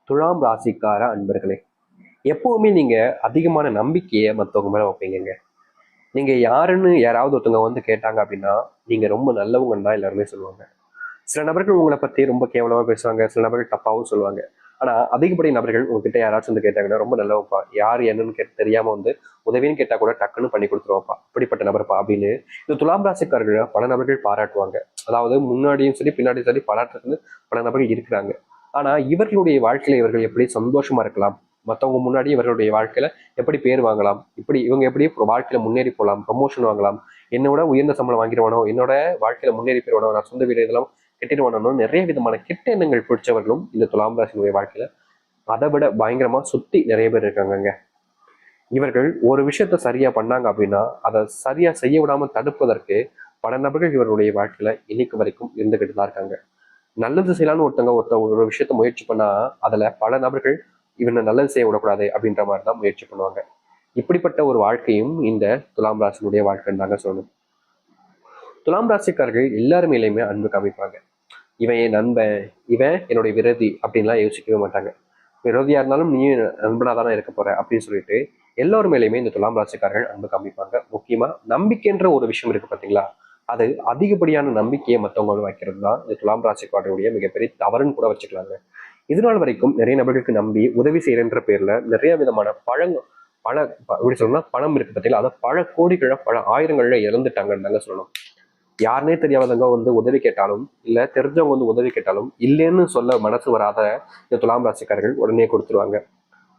துலாம் ராசிக்கார அன்பர்களே, எப்பவுமே நீங்க அதிகமான நம்பிக்கையை மற்றவங்க மேல வைப்பீங்கங்க. நீங்க யாருன்னு யாராவது ஒருத்தவங்க வந்து கேட்டாங்க அப்படின்னா, நீங்க ரொம்ப நல்லவங்கன்னு தான் எல்லாருமே சொல்லுவாங்க. சில நபர்கள் உங்களை பத்தி ரொம்ப கேவலமா பேசுவாங்க, சில நபர்கள் தப்பாவும் சொல்லுவாங்க. ஆனா அதிகப்படி நபர்கள் உங்ககிட்ட யாராச்சும் வந்து கேட்டாங்கன்னா, ரொம்ப நல்லவப்பா, யார் என்னன்னு கேட்டு தெரியாம வந்து உதவின்னு கேட்டா கூட டக்குன்னு பண்ணி கொடுத்துருவாப்பா, இப்படிப்பட்ட நபர்ப்பா அப்படின்னு இந்த துலாம் ராசிக்காரர்களை பல நபர்கள் பாராட்டுவாங்க. அதாவது முன்னாடியும் சரி பின்னாடியும் சரி பாராட்டுறதுக்கு பல நபர்கள் இருக்கிறாங்க. ஆனா இவர்களுடைய வாழ்க்கையில இவர்கள் எப்படி சந்தோஷமா இருக்கலாம், மற்றவங்க முன்னாடி இவர்களுடைய வாழ்க்கையில எப்படி பேர் வாங்கலாம், இப்படி இவங்க எப்படி வாழ்க்கையில முன்னேறி போகலாம், ப்ரமோஷன் வாங்கலாம், என்னோட உயர்ந்த சம்பளம் வாங்கிடுவானோ, என்னோட வாழ்க்கையில முன்னேறி போயிடுவானோ, நான் சொந்த வீடு இதெல்லாம் கெட்டிடுவானோ, நிறைய விதமான கெட்ட எண்ணங்கள் பிடிச்சவர்களும் இந்த துலாம் ராசினுடைய வாழ்க்கையில அதை விட பயங்கரமா சுத்தி நிறைய பேர் இருக்காங்கங்க. இவர்கள் ஒரு விஷயத்த சரியா பண்ணாங்க அப்படின்னா அதை சரியா செய்ய விடாம தடுப்பதற்கு பல நபர்கள் இவருடைய வாழ்க்கையில இன்னைக்கு வரைக்கும் இருந்துகிட்டு தான் இருக்காங்க. நல்லது செய்யலான்னு ஒருத்தவங்க ஒரு விஷயத்த முயற்சி பண்ணா அதுல பல நபர்கள் இவனை நல்லது செய்ய விடக்கூடாது அப்படின்ற மாதிரி தான் முயற்சி பண்ணுவாங்க. இப்படிப்பட்ட ஒரு வாழ்க்கையும் இந்த துலாம் ராசினுடைய வாழ்க்கைன்னு தாங்க சொல்லணும். துலாம் ராசிக்காரர்கள் எல்லாருமேலையுமே அன்பு காமிப்பாங்க. இவன் என் நண்பன், இவன் என்னுடைய விரோதி அப்படின்லாம் யோசிக்கவே மாட்டாங்க. விரோதியா இருந்தாலும் நீயும் நண்பனா தானே இருக்க போற அப்படின்னு சொல்லிட்டு எல்லோரும் மேலேயுமே இந்த துலாம் ராசிக்காரர்கள் அன்பு காமிப்பாங்க. முக்கியமா நம்பிக்கைன்ற ஒரு விஷயம் இருக்கு பாத்தீங்களா, அது அதிகப்படியான நம்பிக்கையை மற்றவங்க வைக்கிறது தான் இந்த துலாம் ராசிக்காரருடைய மிகப்பெரிய தவறுன்னு கூட வச்சுக்கலாங்க. இதனால் வரைக்கும் நிறைய நபர்களுக்கு நம்பி உதவி செய்யறன்ற பேர்ல நிறைய விதமான பல எப்படி சொல்லணும்னா பணம் இருக்கு பார்த்தீங்களா, அதை பல கோடிகளை பல ஆயிரங்கள்ல இழந்துட்டாங்கன்னு தாங்க சொல்லணும். யாருனே தெரியாதவங்க வந்து உதவி கேட்டாலும் இல்ல தெரிஞ்சவங்க வந்து உதவி கேட்டாலும் இல்லைன்னு சொல்ல மனசு வராத இந்த துலாம் ராசிக்காரர்கள் உடனே கொடுத்துருவாங்க.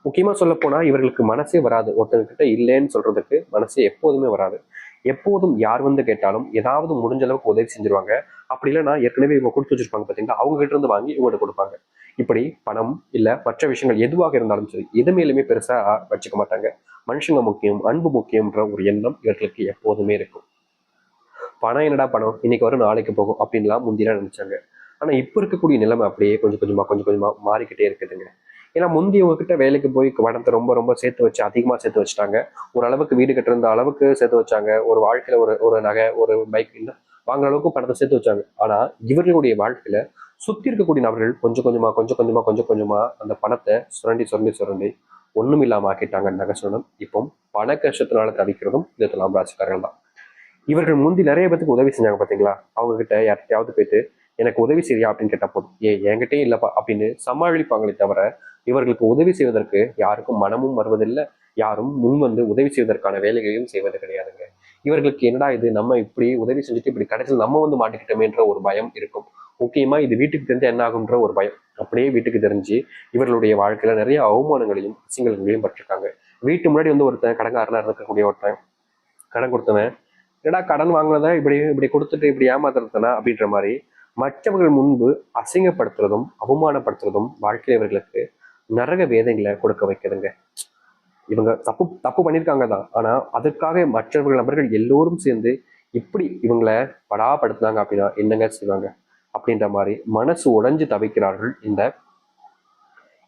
முக்கியமா சொல்ல போனா இவர்களுக்கு மனசே வராது, ஒருத்தங்க கிட்ட இல்லைன்னு சொல்றதுக்கு மனசே எப்போதுமே வராது. எப்போதும் யார் வந்து கேட்டாலும் ஏதாவது முடிஞ்ச அளவுக்கு உதவி செஞ்சிருவாங்க. அப்படி இல்லைன்னா ஏற்கனவே இவங்க கொடுத்து வச்சிருப்பாங்க பார்த்தீங்களா, அவங்க கிட்ட இருந்து வாங்கி இவங்ககிட்ட கொடுப்பாங்க. இப்படி பணம் இல்ல மற்ற விஷயங்கள் எதுவாக இருந்தாலும் சரி எது மேலுமே பெருசா வச்சுக்க மாட்டாங்க. மனுஷங்க முக்கியம், அன்பு முக்கியம்ன்ற ஒரு எண்ணம் இவர்களுக்கு எப்போதுமே இருக்கும். பணம் என்னடா பணம், இன்னைக்கு வரும் நாளைக்கு போகும் அப்படின்லாம் முந்திலாம் நினைச்சாங்க. ஆனா இப்ப இருக்கக்கூடிய நிலைமை அப்படியே கொஞ்சம் கொஞ்சமா மாறிக்கிட்டே இருக்குதுங்க. ஏன்னா முந்தி உங்ககிட்ட வேலைக்கு போய் பணத்தை ரொம்ப ரொம்ப சேர்த்து வச்சு அதிகமா சேர்த்து வச்சுட்டாங்க. ஒரு அளவுக்கு வீடு கட்டிருந்த அளவுக்கு சேர்த்து வச்சாங்க. ஒரு வாழ்க்கையில ஒரு ஒரு நகை ஒரு பைக் வாங்குற அளவுக்கு பணத்தை சேர்த்து வச்சாங்க. ஆனா இவர்களுடைய வாழ்க்கையில சுத்தி இருக்கக்கூடிய நபர்கள் கொஞ்சம் கொஞ்சமா அந்த பணத்தை சுரண்டி ஒண்ணும் இல்லாம ஆக்கிட்டாங்கன்னு நகை சொல்லணும். இப்போ பண கஷ்டத்தினால தவிக்கிறதும் இந்த துலாம் ராசிக்காரர்கள் தான். இவர்கள் முந்தி நிறைய பேத்துக்கு உதவி செஞ்சாங்க பாத்தீங்களா, அவங்க கிட்ட யார்கிட்டயாவது போயிட்டு எனக்கு உதவி செய்யா அப்படின்னு கேட்டா போதும், என்கிட்டயும் இல்லப்பா அப்படின்னு சமாளிப்பாங்களே தவிர இவர்களுக்கு உதவி செய்வதற்கு யாருக்கும் மனமும் வருவதில்லை. யாரும் முன் வந்து உதவி செய்வதற்கான வேலைகளையும் செய்வது கிடையாதுங்க. இவர்களுக்கு என்னடா இது, நம்ம இப்படி உதவி செஞ்சுட்டு இப்படி கடைசியில் நம்ம வந்து மாட்டிக்கிட்டோமேன்ற ஒரு பயம் இருக்கும். முக்கியமா இது வீட்டுக்கு தெரிஞ்சு என்ன ஆகுன்ற ஒரு பயம். அப்படியே வீட்டுக்கு தெரிஞ்சு இவர்களுடைய வாழ்க்கையில நிறைய அவமானங்களையும் அசிங்கங்களையும் பட்டிருக்காங்க. வீட்டு முன்னாடி வந்து ஒருத்தன் கடங்காரனா இருக்கக்கூடிய ஒருத்தன் கடன் கொடுத்தவன், என்னடா கடன் வாங்கினத இப்படி இப்படி கொடுத்துட்டு இப்படி ஏமாத்துறதுனா அப்படின்ற மாதிரி மற்றவர்கள் முன்பு அசிங்கப்படுத்துறதும் அவமானப்படுத்துறதும் வாழ்க்கையில இவர்களுக்கு நரக வேதனைகளை கொடுக்க வைக்குதுங்க. இவங்க தப்பு தப்பு பண்ணியிருக்காங்க தான், ஆனா அதற்காக மற்றவர்கள் நபர்கள் எல்லோரும் சேர்ந்து இப்படி இவங்களை படாப்படுத்தினாங்க அப்படின்னா என்னங்க செய்வாங்க அப்படின்ற மாதிரி மனசு உடைஞ்சு தவிக்கிறார்கள் இந்த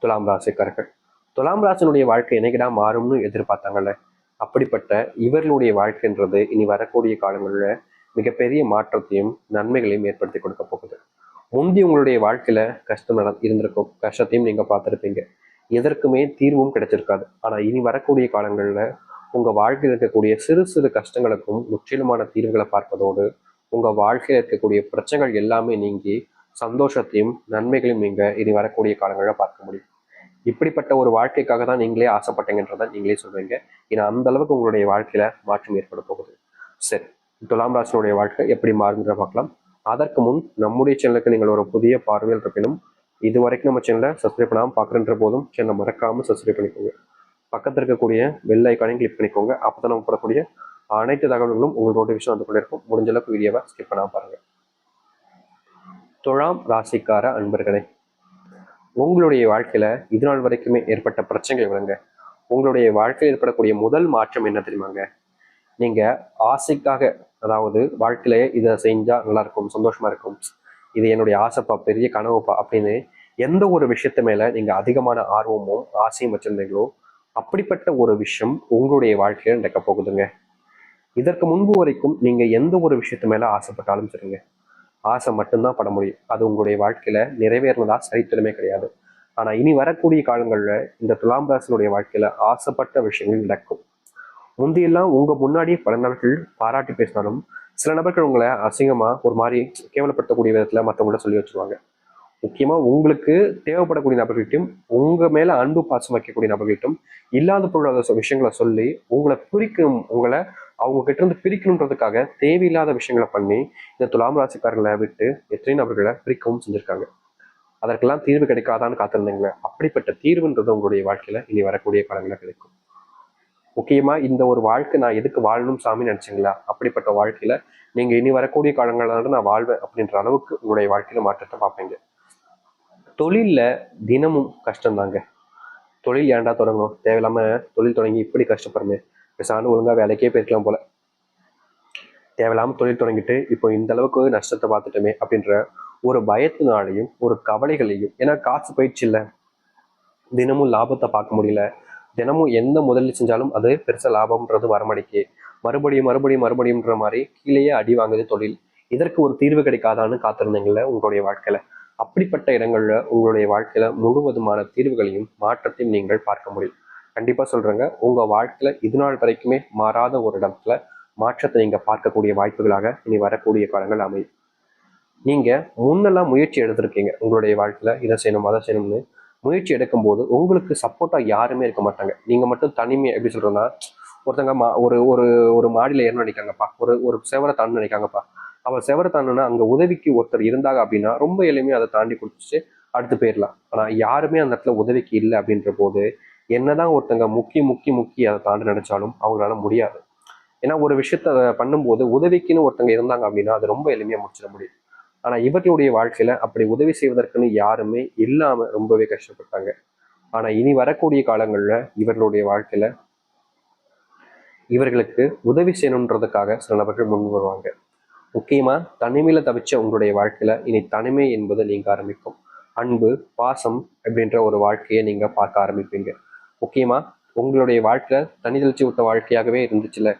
துலாம் ராசிக்காரர்கள். துலாம் ராசினுடைய வாழ்க்கை என்னைக்கிடா மாறும்னு எதிர்பார்த்தாங்கல்ல, அப்படிப்பட்ட இவர்களுடைய வாழ்க்கைன்றது இனி வரக்கூடிய காலங்களில் மிகப்பெரிய மாற்றத்தையும் நன்மைகளையும் ஏற்படுத்தி கொடுக்க போகுது. முந்தி உங்களுடைய வாழ்க்கையில கஷ்டம் இருந்திருக்கும், கஷ்டத்தையும் நீங்க பார்த்துருப்பீங்க, எதற்குமே தீர்வும் கிடைச்சிருக்காது. ஆனா இனி வரக்கூடிய காலங்கள்ல உங்க வாழ்க்கையில் இருக்கக்கூடிய சிறு சிறு கஷ்டங்களுக்கும் முற்றிலுமான தீர்வுகளை பார்ப்பதோடு உங்க வாழ்க்கையில் இருக்கக்கூடிய பிரச்சனைகள் எல்லாமே நீங்கி சந்தோஷத்தையும் நன்மைகளையும் நீங்க இனி வரக்கூடிய காலங்களில் பார்க்க முடியும். இப்படிப்பட்ட ஒரு வாழ்க்கைக்காக தான் நீங்களே ஆசைப்பட்டீங்கன்றதை நீங்களே சொல்றீங்க. ஏன்னா அந்த அளவுக்கு உங்களுடைய வாழ்க்கையில மாற்றம் ஏற்பட போகுது. சரி, துலாம் ராசினுடைய வாழ்க்கை எப்படி மாறுங்கிற பார்க்கலாம். அதற்கு முன் நம்முடைய சேனலுக்கு நீங்கள் ஒரு புதிய பார்வையில் இருப்பினும் இது வரைக்கும் நம்ம சேனலை சப்ஸ்கிரைப் பண்ணாமல் பார்க்குறன்ற போதும் சேனலை மறக்காம சப்ஸ்கிரைப் பண்ணிக்கோங்க. பக்கத்தில் இருக்கக்கூடிய பெல் ஐக்கானையும் கிளிக் பண்ணிக்கோங்க. அப்பதான் நம்ம போடக்கூடிய அனைத்து தகவல்களும் உங்களுக்கு நோட்டிஃபிகேஷன் வந்து கொண்டே இருக்கும். முடிஞ்ச அளவுக்கு வீடியோவை ஸ்கிப் பண்ணாம பாருங்க. துலாம் ராசிக்கார அன்பர்களே, உங்களுடைய வாழ்க்கையில இது நாள் வரைக்குமே ஏற்பட்ட பிரச்சனைகள் விடுங்க. உங்களுடைய வாழ்க்கையில் ஏற்படக்கூடிய முதல் மாற்றம் என்ன தெரியுமாங்க? நீங்க ஆசைக்காக, அதாவது வாழ்க்கையில இதை செஞ்சா நல்லா இருக்கும், சந்தோஷமா இருக்கும், இது என்னுடைய ஆசைப்பா, பெரிய கனவுப்பா அப்படின்னு எந்த ஒரு விஷயத்து மேல நீங்க அதிகமான ஆர்வமும் ஆசையும் வச்சிருந்தீங்களோ அப்படிப்பட்ட ஒரு விஷயம் உங்களுடைய வாழ்க்கையில நடக்க போகுதுங்க. இதற்கு முன்பு வரைக்கும் நீங்க எந்த ஒரு விஷயத்து மேல ஆசைப்பட்டாலும் சரிங்க, ஆசை மட்டும்தான் பட முடியும். அது உங்களுடைய வாழ்க்கையில நிறைவேறினதா சரித்திரமே கிடையாது. ஆனா இனி வரக்கூடிய காலங்கள்ல இந்த துலாம் ராசினுடைய வாழ்க்கையில ஆசைப்பட்ட விஷயங்கள் நடக்கும். முந்தியெல்லாம் உங்க முன்னாடியே பல நபர்கள் பாராட்டி பேசினாலும் சில நபர்கள் உங்களை அசிங்கமா ஒரு மாதிரி கேவலப்படுத்தக்கூடிய விதத்துல மற்றவங்கள சொல்லி வச்சிருவாங்க. முக்கியமா உங்களுக்கு தேவைப்படக்கூடிய நபர்கள்ட்டும் உங்க மேல அன்பு பாசம் வைக்கக்கூடிய நபர்கள்ட்டும் இல்லாத பொருளாத விஷயங்களை சொல்லி உங்களை பிரிக்கணும், உங்களை அவங்க கிட்ட இருந்து பிரிக்கணுன்றதுக்காக தேவையில்லாத விஷயங்களை பண்ணி இந்த துலாம் ராசிக்காரர்களை விட்டு எத்தனை நபர்களை பிரிக்கவும் செஞ்சிருக்காங்க. அதற்கெல்லாம் தீர்வு கிடைக்காதான்னு காத்திருந்தீங்களே, அப்படிப்பட்ட தீர்வுன்றது உங்களுடைய வாழ்க்கையில இனி வரக்கூடிய காலங்களில் கிடைக்கும். முக்கியமா இந்த ஒரு வாழ்க்கை நான் எதுக்கு வாழணும் சாமி நினைச்சீங்களா, அப்படிப்பட்ட வாழ்க்கையில நீங்க இனி வரக்கூடிய காலங்களால நான் வாழ்வேன் அப்படின்ற அளவுக்கு உங்களுடைய வாழ்க்கையில மாற்றத்தை பார்ப்பீங்க. தொழில்ல தினமும் கஷ்டம்தாங்க. தொழில் ஏன்டா தொடங்கணும், தேவையில்லாம தொழில் தொடங்கி இப்படி கஷ்டப்படுறமே, பேசாம ஒழுங்கா வேலைக்கே போயிருக்கலாம் போல, தேவையில்லாம தொழில் தொடங்கிட்டு இப்போ இந்த அளவுக்கு நஷ்டத்தை பார்த்துட்டோமே அப்படின்ற ஒரு பயத்தினாலையும் ஒரு கவலைகளையும், ஏன்னா காசு போயிடுச்சு இல்லை, தினமும் லாபத்தை பார்க்க முடியல, தினமும் எந்த முதலீடு செஞ்சாலும் அது பெருசா லாபம்ன்றது வரமடிக்கு, மறுபடியும் மறுபடியும் மறுபடியும்ன்ற மாதிரி கீழேயே அடி வாங்குது தொழில். இதற்கு ஒரு தீர்வு கிடைக்காதான்னு காத்திருந்தீங்கல்ல உங்களுடைய வாழ்க்கையில, அப்படிப்பட்ட இடங்கள்ல உங்களுடைய வாழ்க்கையில முழுவதுமான தீர்வுகளையும் மாற்றத்தையும் நீங்கள் பார்க்க முடியும். கண்டிப்பா சொல்றேங்க, உங்க வாழ்க்கையில இது நாள் வரைக்குமே மாறாத ஒரு இடத்துல மாற்றத்தை நீங்க பார்க்கக்கூடிய வாய்ப்புகளாக இனி வரக்கூடிய காலங்கள் அமையும். நீங்க முன்னெல்லாம் முயற்சி எடுத்திருக்கீங்க உங்களுடைய வாழ்க்கையில, இதை செய்யணும் அதை செய்யணும்னு முயற்சி எடுக்கும்போது உங்களுக்கு சப்போர்ட்டா யாருமே இருக்க மாட்டாங்க. நீங்க மட்டும் தனிமை எப்படி சொல்றோம்னா, ஒருத்தங்க ஒரு ஒரு ஒரு மாடியில ஏறணும் நினைக்காங்கப்பா, ஒரு ஒரு செவரை தாண்டு நினைக்காங்கப்பா, அவன் செவரை தாண்டுனா அங்க உதவிக்கு ஒருத்தர் இருந்தாங்க அப்படின்னா ரொம்ப எளிமையா அதை தாண்டி கொடுத்துச்சு அடுத்து போயிடலாம். ஆனா யாருமே அந்த இடத்துல உதவிக்கு இல்லை அப்படின்ற போது என்னதான் ஒருத்தங்க முக்கி முக்கி முக்கி அதை தாண்டி நினைச்சாலும் அவங்களால முடியாது. ஏன்னா ஒரு விஷயத்த பண்ணும்போது உதவிக்குன்னு ஒருத்தங்க இருந்தாங்க அப்படின்னா அது ரொம்ப எளிமையா முடிச்சிட முடியும். ஆனா இவர்களுடைய வாழ்க்கையில அப்படி உதவி செய்வதற்குன்னு யாருமே இல்லாம ரொம்பவே கஷ்டப்பட்டாங்க. ஆனா இனி வரக்கூடிய காலங்கள்ல இவர்களுடைய வாழ்க்கையில இவர்களுக்கு உதவி செய்யணுன்றதுக்காக சில நபர்கள் முன் வருவாங்க. முக்கியமா தனிமையில தவிச்ச உங்களுடைய வாழ்க்கையில இனி தனிமை என்பது நீங்க ஆரம்பிக்கும். அன்பு பாசம் அப்படின்ற ஒரு வாழ்க்கையை நீங்க பார்க்க ஆரம்பிப்பீங்க. முக்கியமா உங்களுடைய வாழ்க்கையில தனிதளிச்சு விட்ட வாழ்க்கையாகவே இருந்துச்சுல,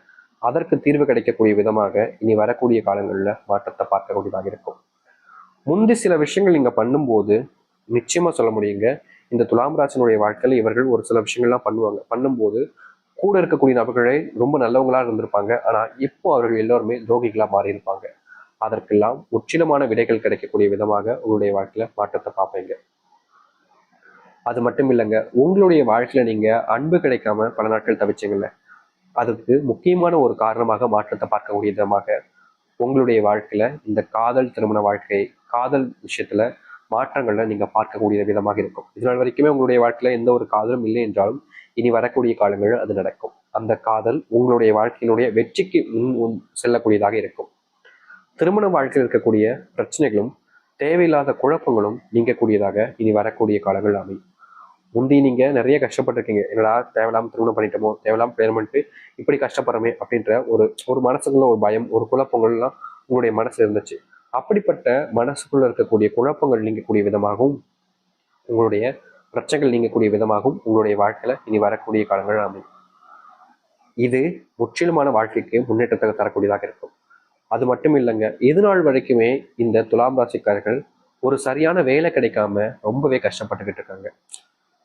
அதற்கு தீர்வு கிடைக்கக்கூடிய விதமாக இனி வரக்கூடிய காலங்களில் மாற்றத்தை பார்க்கக்கூடியதாக இருக்கும். முந்தி சில விஷயங்கள் நீங்க பண்ணும்போது நிச்சயமா சொல்ல முடியுங்க, இந்த துலாம் ராசினுடைய வாழ்க்கையில இவர்கள் ஒரு சில விஷயங்கள்லாம் பண்ணும்போது கூட இருக்கக்கூடிய நபர்களே ரொம்ப நல்லவங்களா இருந்திருப்பாங்க. ஆனா இப்போ அவர்கள் எல்லோருமே துரோகிகளா மாறி இருப்பாங்க. அதற்கெல்லாம் முற்றிலுமான விடைகள் கிடைக்கக்கூடிய விதமாக உங்களுடைய வாழ்க்கையில மாற்றத்தை பார்ப்பீங்க. அது மட்டும் இல்லைங்க, உங்களுடைய வாழ்க்கையில நீங்க அன்பு கிடைக்காம பல நாட்கள் தவிச்சீங்கல்ல, அதுக்கு முக்கியமான ஒரு காரணமாக மாற்றத்தை பார்க்கக்கூடிய விதமாக உங்களுடைய வாழ்க்கையில இந்த காதல் திருமண வாழ்க்கை, காதல் விஷயத்துல மாற்றங்கள்ல நீங்க பார்க்கக்கூடிய விதமாக இருக்கும். இதனால் வரைக்குமே உங்களுடைய வாழ்க்கையில எந்த ஒரு காதலும் இல்லை என்றாலும் இனி வரக்கூடிய காலங்கள் அது நடக்கும். அந்த காதல் உங்களுடைய வாழ்க்கையினுடைய வெற்றிக்கு முன் செல்லக்கூடியதாக இருக்கும். திருமண வாழ்க்கையில் இருக்கக்கூடிய பிரச்சனைகளும் தேவையில்லாத குழப்பங்களும் நீங்கக்கூடியதாக இனி வரக்கூடிய காலங்கள் அமையும். முந்தி நீங்க நிறைய கஷ்டப்பட்டிருக்கீங்க, என்னடா தேவையில்லாம திருமணம் பண்ணிட்டோமோ, தேவையில்லாம கல்யாணம் பண்ணிட்டு இப்படி கஷ்டப்படுறோமே அப்படின்ற ஒரு ஒரு மனசுக்குள்ள ஒரு பயம், ஒரு குழப்பங்கள்லாம் உங்களுடைய மனசுல இருந்துச்சு. அப்படிப்பட்ட மனசுக்குள்ள இருக்கக்கூடிய குழப்பங்கள் நீங்கக்கூடிய விதமாகவும் உங்களுடைய பிரச்சனைகள் நீங்கக்கூடிய விதமாகவும் உங்களுடைய வாழ்க்கையில இனி வரக்கூடிய காலங்கள் அமையும். இது முற்றிலுமான வாழ்க்கைக்கு முன்னேற்றத்தை தரக்கூடியதாக இருக்கும். அது மட்டும் இல்லைங்க, இது நாள் வரைக்குமே இந்த துலாம் ராசிக்காரர்கள் ஒரு சரியான வேலை கிடைக்காம ரொம்பவே கஷ்டப்பட்டுக்கிட்டு இருக்காங்க.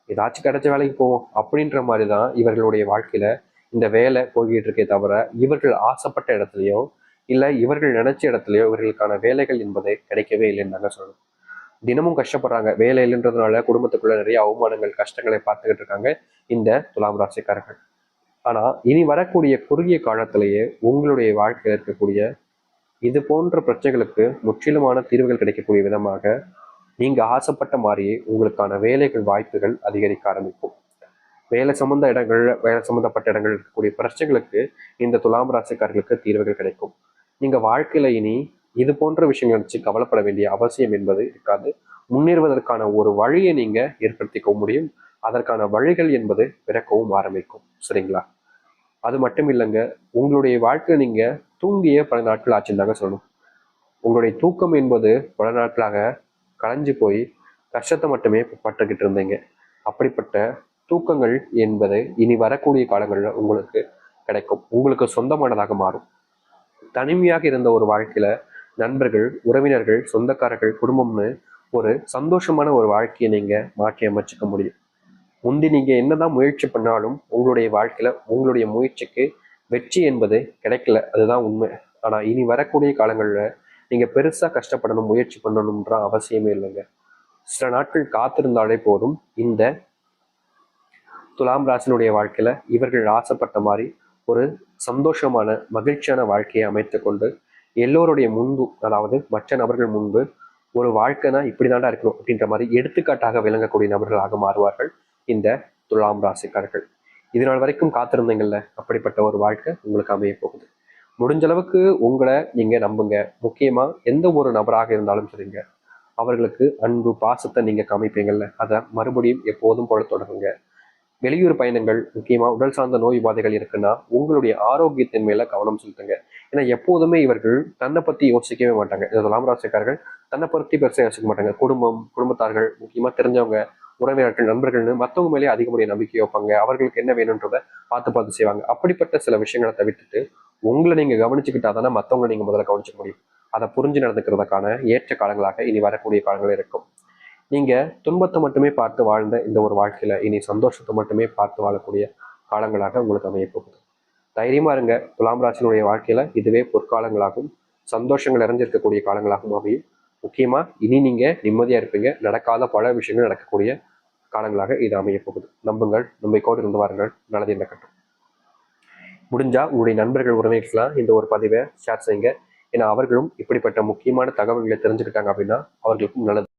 ஏதாச்சும் கிடைச்ச வேலைக்கு போவோம் அப்படின்ற மாதிரி தான் இவர்களுடைய வாழ்க்கையில இந்த வேலை போய்கிட்டு இருக்கே தவிர, இவர்கள் ஆசைப்பட்ட இடத்துலையோ இல்லை இவர்கள் நினைச்ச இடத்துலையோ இவர்களுக்கான வேலைகள் என்பதை கிடைக்கவே இல்லைன்னு தாங்க சொல்லணும். தினமும் கஷ்டப்படுறாங்க, வேலை இல்லைன்றதுனால குடும்பத்துக்குள்ள நிறைய அவமானங்கள் கஷ்டங்களை பார்த்துக்கிட்டு இருக்காங்க இந்த துலாம் ராசிக்காரர்கள். ஆனா இனி வரக்கூடிய குறுகிய காலத்திலேயே உங்களுடைய வாழ்க்கையில் இருக்கக்கூடிய இது போன்ற பிரச்சனைகளுக்கு முற்றிலுமான தீர்வுகள் கிடைக்கக்கூடிய விதமாக நீங்க ஆசைப்பட்ட மாதிரியே உங்களுக்கான வேலைகள் வாய்ப்புகள் அதிகரிக்க ஆரம்பிக்கும். வேலை சம்பந்தப்பட்ட இடங்கள் இருக்கக்கூடிய பிரச்சனைகளுக்கு இந்த துலாம் ராசிக்காரர்களுக்கு தீர்வுகள் கிடைக்கும். நீங்க வாழ்க்கையில இனி இது போன்ற விஷயங்கள் நினைச்சு கவலைப்பட வேண்டிய அவசியம் என்பது இருக்காது. முன்னேறுவதற்கான ஒரு வழியை நீங்க ஏற்படுத்திக்க முடியும். அதற்கான வழிகள் என்பது பிறக்கவும் ஆரம்பிக்கும். சரிங்களா? அது மட்டும் இல்லைங்க, உங்களுடைய வாழ்க்கையில நீங்க தூங்கிய பல நாட்கள் ஆச்சுன்னு தாங்க சொல்லணும். உங்களுடைய தூக்கம் என்பது பல நாட்களாக களைஞ்சு போய் கஷ்டத்தை மட்டுமே பட்டுக்கிட்டு இருந்தீங்க. அப்படிப்பட்ட தூக்கங்கள் என்பது இனி வரக்கூடிய காலங்களில் உங்களுக்கு கிடைக்கும், உங்களுக்கு சொந்தமானதாக மாறும். தனிமையாக இருந்த ஒரு வாழ்க்கையில நண்பர்கள், உறவினர்கள், சொந்தக்காரர்கள், குடும்பம்னு ஒரு சந்தோஷமான ஒரு வாழ்க்கையை நீங்க மாற்றி அமைச்சுக்க முடியும். முந்தி நீங்க என்னதான் முயற்சி பண்ணாலும் உங்களுடைய வாழ்க்கையில உங்களுடைய முயற்சிக்கு வெற்றி என்பது கிடைக்கல, அதுதான் உண்மை. ஆனா இனி வரக்கூடிய காலங்கள்ல நீங்க பெருசா கஷ்டப்படணும், முயற்சி பண்ணணும்ன்ற அவசியமே இல்லைங்க. சில நாட்கள் காத்திருந்தாலே போதும். இந்த துலாம் ராசினுடைய வாழ்க்கையில இவர்கள் ஆசைப்பட்ட மாதிரி ஒரு சந்தோஷமான மகிழ்ச்சியான வாழ்க்கையை அமைத்து கொண்டு எல்லோருடைய முன்பு, அதாவது மற்ற நபர்கள் முன்பு, ஒரு வாழ்க்கைனா இப்படிதான்டா இருக்கணும் அப்படின்ற மாதிரி எடுத்துக்காட்டாக விளங்கக்கூடிய நபர்களாக மாறுவார்கள் இந்த துலாம் ராசிக்காரர்கள். இதனால் வரைக்கும் காத்திருந்தீங்கல்ல, அப்படிப்பட்ட ஒரு வாழ்க்கை உங்களுக்கு அமைய போகுது. முடிஞ்ச அளவுக்கு உங்களை நீங்க நம்புங்க. முக்கியமா எந்த ஒரு நபராக இருந்தாலும் சரிங்க, அவர்களுக்கு அன்பு பாசத்தை நீங்க காமிப்பீங்கல்ல, அதை மறுபடியும் எப்போதும் போல தொடருங்க. வெளியூர் பயணங்கள், முக்கியமா உடல் சார்ந்த நோய் உபாதைகள் இருக்குன்னா உங்களுடைய ஆரோக்கியத்தின் மேல கவனம் செலுத்துங்க. ஏன்னா எப்போதுமே இவர்கள் தன்னை பத்தி யோசிக்கவே மாட்டாங்க. இந்த துலாம் ராசிக்காரர்கள் தன்னை பற்றி பெருசாக யோசிக்க மாட்டாங்க. குடும்பம், குடும்பத்தார்கள், முக்கியமா தெரிஞ்சவங்க, உறவினர்கள், நண்பர்கள்னு மற்றவங்க மேலே அதிகப்படிய நம்பிக்கை வைப்பாங்க. அவர்களுக்கு என்ன வேணுன்றதை பார்த்து பார்த்து செய்வாங்க. அப்படிப்பட்ட சில விஷயங்களை தவிர்த்துட்டு உங்களை நீங்க கவனிச்சுக்கிட்டா தானே மற்றவங்களை நீங்க முதல்ல கவனிச்சுக்க முடியும். அதை புரிஞ்சு நடந்துக்கிறதுக்கான ஏற்ற காலங்களாக இனி வரக்கூடிய காலங்கள் இருக்கும். நீங்க துன்பத்தை மட்டுமே பார்த்து வாழ்ந்த இந்த ஒரு வாழ்க்கையில இனி சந்தோஷத்தை மட்டுமே பார்த்து வாழக்கூடிய காலங்களாக உங்களுக்கு அமைய போகுது. தைரியமா இருங்க. துலாம் ராசினுடைய வாழ்க்கையில இதுவே பொற்காலங்களாகவும் சந்தோஷங்கள் நிறைஞ்சிருக்கக்கூடிய காலங்களாகவும் அமையும். முக்கியமா இனி நீங்க நிம்மதியா இருப்பீங்க. நடக்காத பல விஷயங்கள் நடக்கக்கூடிய காலங்களாக இது அமைய போகுது. நம்புங்கள், நம்பிக்கையோடு இருந்து வாருங்கள். நல்லது நடக்கட்டும். முடிஞ்சா உங்களுடைய நண்பர்கள், உறவினர்கள்லாம் இந்த ஒரு பதிவை ஷேர் செய்யுங்க. ஏன்னா அவர்களும் இப்படிப்பட்ட முக்கியமான தகவல்களை தெரிஞ்சுக்கிட்டாங்க அப்படின்னா அவர்களுக்கும் நல்லது.